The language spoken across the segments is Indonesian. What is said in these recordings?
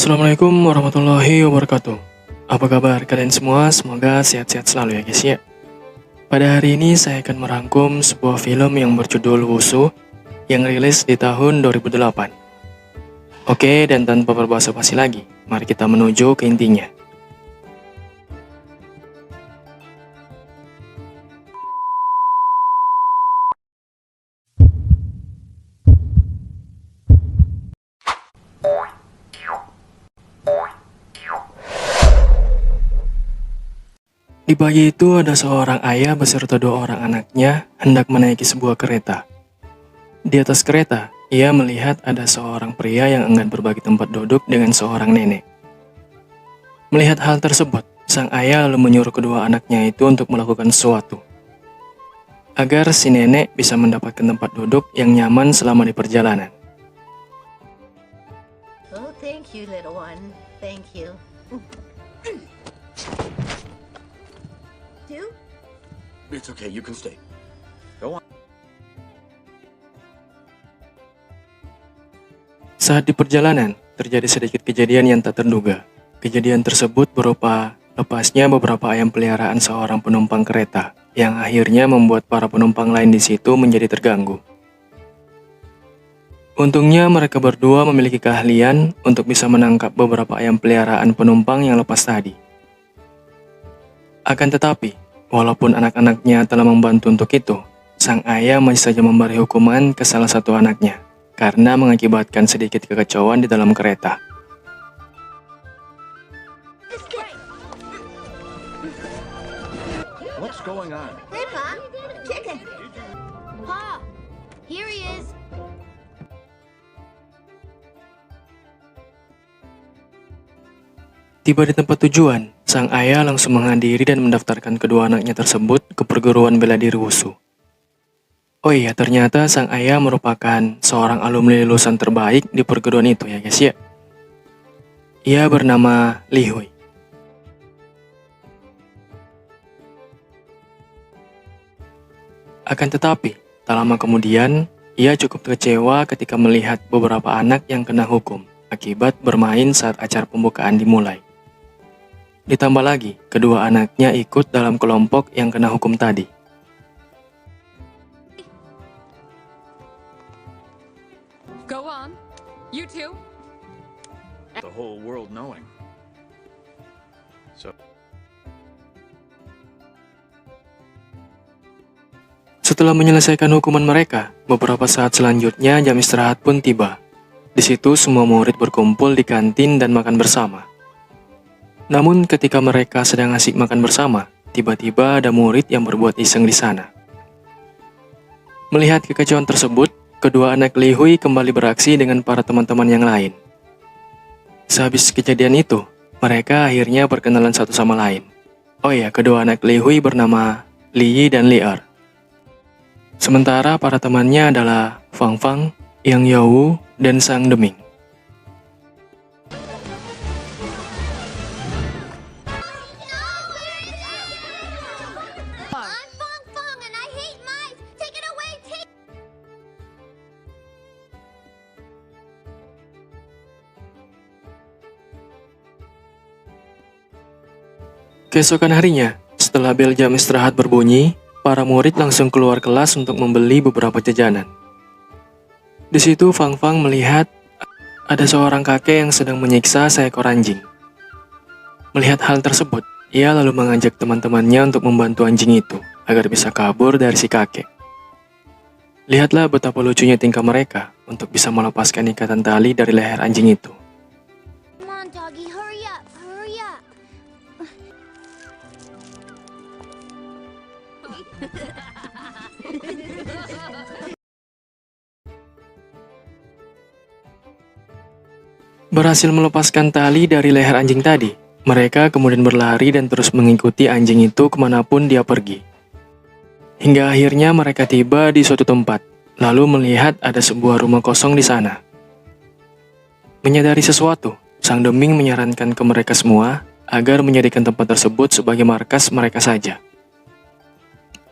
Assalamualaikum warahmatullahi wabarakatuh. Apa kabar kalian semua? Semoga sehat-sehat selalu ya guys ya. Pada hari ini saya akan merangkum sebuah film yang berjudul Wushu yang rilis di tahun 2008. Oke, dan tanpa berbasa-basi lagi, mari kita menuju ke intinya. Di pagi itu ada seorang ayah beserta dua orang anaknya hendak menaiki sebuah kereta. Di atas kereta, ia melihat ada seorang pria yang enggan berbagi tempat duduk dengan seorang nenek. Melihat hal tersebut, sang ayah lalu menyuruh kedua anaknya itu untuk melakukan sesuatu, agar si nenek bisa mendapatkan tempat duduk yang nyaman selama di perjalanan. Oh, thank you, little one. Thank you. Two? It's okay, you can stay. Go on. Saat di perjalanan, terjadi sedikit kejadian yang tak terduga. Kejadian tersebut berupa lepasnya beberapa ayam peliharaan seorang penumpang kereta, yang akhirnya membuat para penumpang lain di situ menjadi terganggu. Untungnya mereka berdua memiliki keahlian untuk bisa menangkap beberapa ayam peliharaan penumpang yang lepas tadi. Akan tetapi, walaupun anak-anaknya telah membantu untuk itu, sang ayah masih saja memberi hukuman ke salah satu anaknya, karena mengakibatkan sedikit kekacauan di dalam kereta. What's going on? Hey, Pa. Chicken. Pa, here he is. Tiba di tempat tujuan, sang ayah langsung menghadiri dan mendaftarkan kedua anaknya tersebut ke perguruan bela diri Wushu. Oh iya, ternyata sang ayah merupakan seorang alumni lulusan terbaik di perguruan itu ya guys ya. Ia bernama Li Hui. Akan tetapi, tak lama kemudian, ia cukup kecewa ketika melihat beberapa anak yang kena hukum akibat bermain saat acara pembukaan dimulai. Ditambah lagi, kedua anaknya ikut dalam kelompok yang kena hukum tadi. Go on. You too. The whole world knowing. So, Setelah menyelesaikan hukuman mereka, beberapa saat selanjutnya jam istirahat pun tiba. Di situ semua murid berkumpul di kantin dan makan bersama. Namun ketika mereka sedang asik makan bersama, tiba-tiba ada murid yang berbuat iseng di sana. Melihat kekacauan tersebut, kedua anak Li Hui kembali beraksi dengan para teman-teman yang lain. Sehabis kejadian itu, mereka akhirnya berkenalan satu sama lain. Oh iya, kedua anak Li Hui bernama Li Yi dan Li Er. Sementara para temannya adalah Fang Fang, Yang Yawu, dan Sang Deming. I'm Fong Fong and I hate mice. Take it away, take. Keesokan harinya, setelah bel jam istirahat berbunyi, para murid langsung keluar kelas untuk membeli beberapa jajanan. Di situ Fang Fang melihat ada seorang kakek yang sedang menyiksa seekor anjing. Melihat hal tersebut, ia lalu mengajak teman-temannya untuk membantu anjing itu agar bisa kabur dari si kakek. Lihatlah betapa lucunya tingkah mereka untuk bisa melepaskan ikatan tali dari leher anjing itu. Come on, doggy, hurry up, hurry up. Berhasil melepaskan tali dari leher anjing tadi, mereka kemudian berlari dan terus mengikuti anjing itu kemanapun dia pergi. Hingga akhirnya mereka tiba di suatu tempat, lalu melihat ada sebuah rumah kosong di sana. Menyadari sesuatu, Sang Deming menyarankan ke mereka semua agar menjadikan tempat tersebut sebagai markas mereka saja.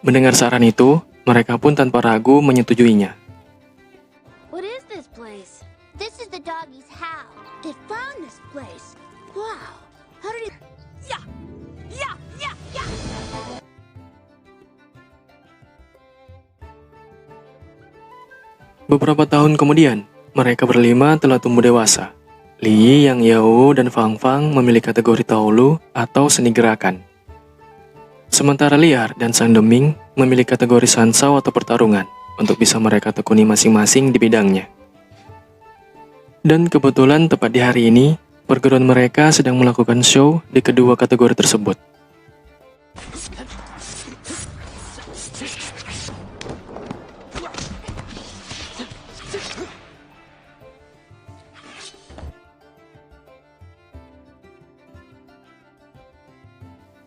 Mendengar saran itu, mereka pun tanpa ragu menyetujuinya. What is this place? This is the doggies how? It found this place. Wow. How did it... Yeah! Yeah! Yeah! Yeah! Beberapa tahun kemudian, mereka berlima telah tumbuh dewasa. Li, Yang Yao, dan Fang Fang memilih kategori Taolu atau seni gerakan. Sementara Liar dan Sang Deming memilih kategori Sansao atau pertarungan untuk bisa mereka tekuni masing-masing di bidangnya. Dan kebetulan tepat di hari ini, perguruan mereka sedang melakukan show di kedua kategori tersebut.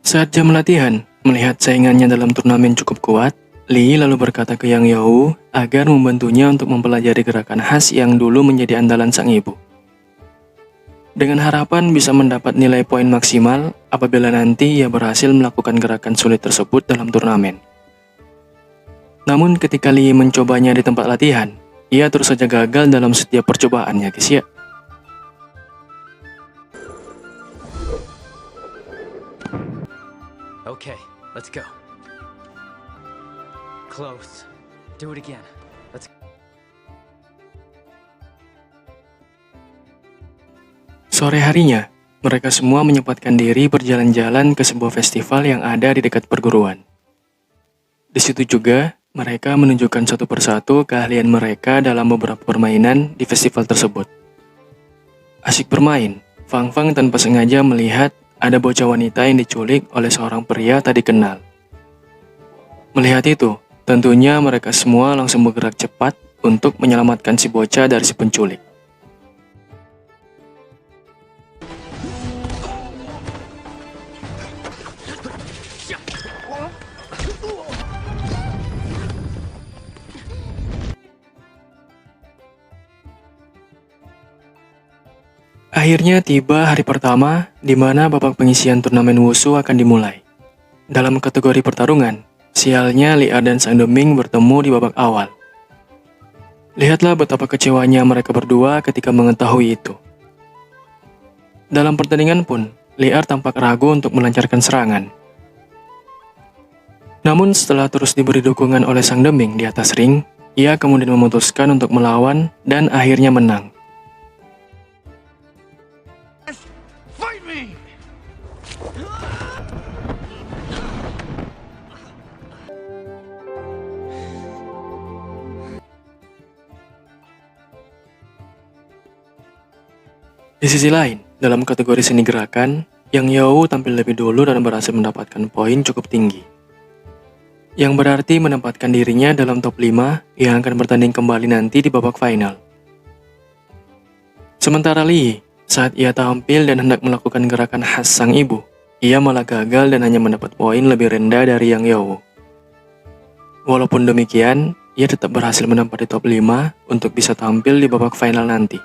Saat jam latihan, melihat saingannya dalam turnamen cukup kuat, Li lalu berkata ke Yang Yao agar membantunya untuk mempelajari gerakan khas yang dulu menjadi andalan sang ibu. Dengan harapan bisa mendapat nilai poin maksimal apabila nanti ia berhasil melakukan gerakan sulit tersebut dalam turnamen. Namun ketika Li mencobanya di tempat latihan, ia terus saja gagal dalam setiap percobaannya, guys ya. Okay, let's go. Close. Do it again. Let's... Sore harinya, mereka semua menyempatkan diri berjalan-jalan ke sebuah festival yang ada di dekat perguruan. Di situ juga, mereka menunjukkan satu persatu keahlian mereka dalam beberapa permainan di festival tersebut. Asik bermain, Fang Fang tanpa sengaja melihat ada bocah wanita yang diculik oleh seorang pria tak dikenal. Melihat itu, tentunya mereka semua langsung bergerak cepat untuk menyelamatkan si bocah dari si penculik. Akhirnya tiba hari pertama di mana babak pengisian turnamen wushu akan dimulai. Dalam kategori pertarungan, sialnya Liar dan Sang Deming bertemu di babak awal. Lihatlah betapa kecewanya mereka berdua ketika mengetahui itu. Dalam pertandingan pun, Liar tampak ragu untuk melancarkan serangan. Namun setelah terus diberi dukungan oleh Sang Deming di atas ring, ia kemudian memutuskan untuk melawan dan akhirnya menang. Fight me! Di sisi lain, dalam kategori seni gerakan, Yang Yao tampil lebih dulu dan berhasil mendapatkan poin cukup tinggi. Yang berarti menempatkan dirinya dalam top 5 yang akan bertanding kembali nanti di babak final. Sementara Li, saat ia tampil dan hendak melakukan gerakan khas sang ibu, ia malah gagal dan hanya mendapat poin lebih rendah dari Yang Yao. Walaupun demikian, ia tetap berhasil menempati top 5 untuk bisa tampil di babak final nanti.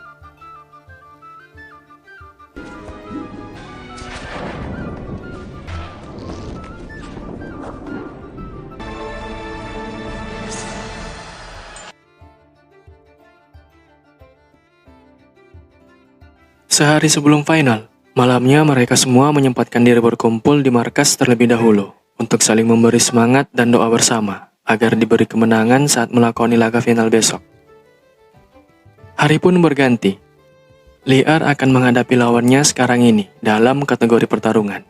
Sehari sebelum final, malamnya mereka semua menyempatkan diri berkumpul di markas terlebih dahulu untuk saling memberi semangat dan doa bersama agar diberi kemenangan saat melakoni laga final besok. Hari pun berganti. Liar akan menghadapi lawannya sekarang ini dalam kategori pertarungan.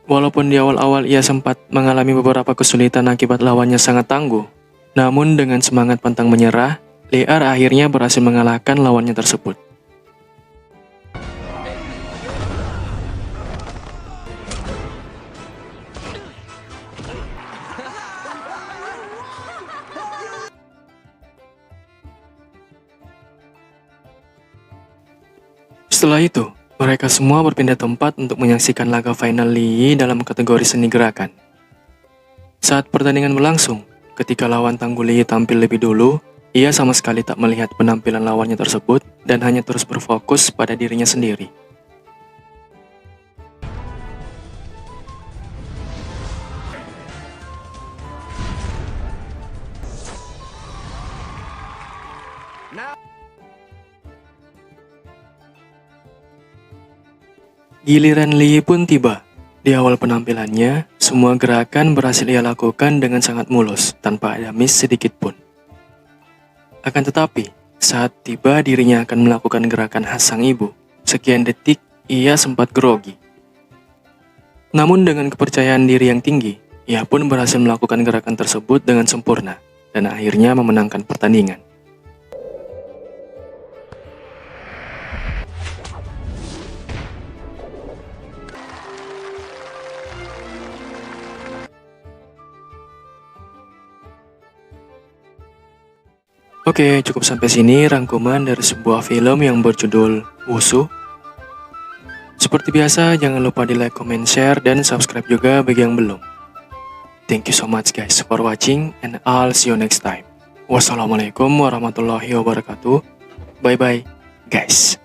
Walaupun di awal-awal ia sempat mengalami beberapa kesulitan akibat lawannya sangat tangguh, namun dengan semangat pantang menyerah, Liar akhirnya berhasil mengalahkan lawannya tersebut. Setelah itu, mereka semua berpindah tempat untuk menyaksikan laga final Li dalam kategori seni gerakan. Saat pertandingan berlangsung, ketika lawan tangguh Li tampil lebih dulu, ia sama sekali tak melihat penampilan lawannya tersebut dan hanya terus berfokus pada dirinya sendiri. Giliran Lee pun tiba. Di awal penampilannya, semua gerakan berhasil ia lakukan dengan sangat mulus, tanpa ada miss sedikit pun. Akan tetapi, saat tiba dirinya akan melakukan gerakan khas sang ibu, sekian detik ia sempat grogi. Namun dengan kepercayaan diri yang tinggi, ia pun berhasil melakukan gerakan tersebut dengan sempurna, dan akhirnya memenangkan pertandingan. Oke, cukup sampai sini rangkuman dari sebuah film yang berjudul Wushu. Seperti biasa, jangan lupa di like, comment, share, dan subscribe juga bagi yang belum. Thank you so much guys for watching, and I'll see you next time. Wassalamualaikum warahmatullahi wabarakatuh. Bye-bye guys.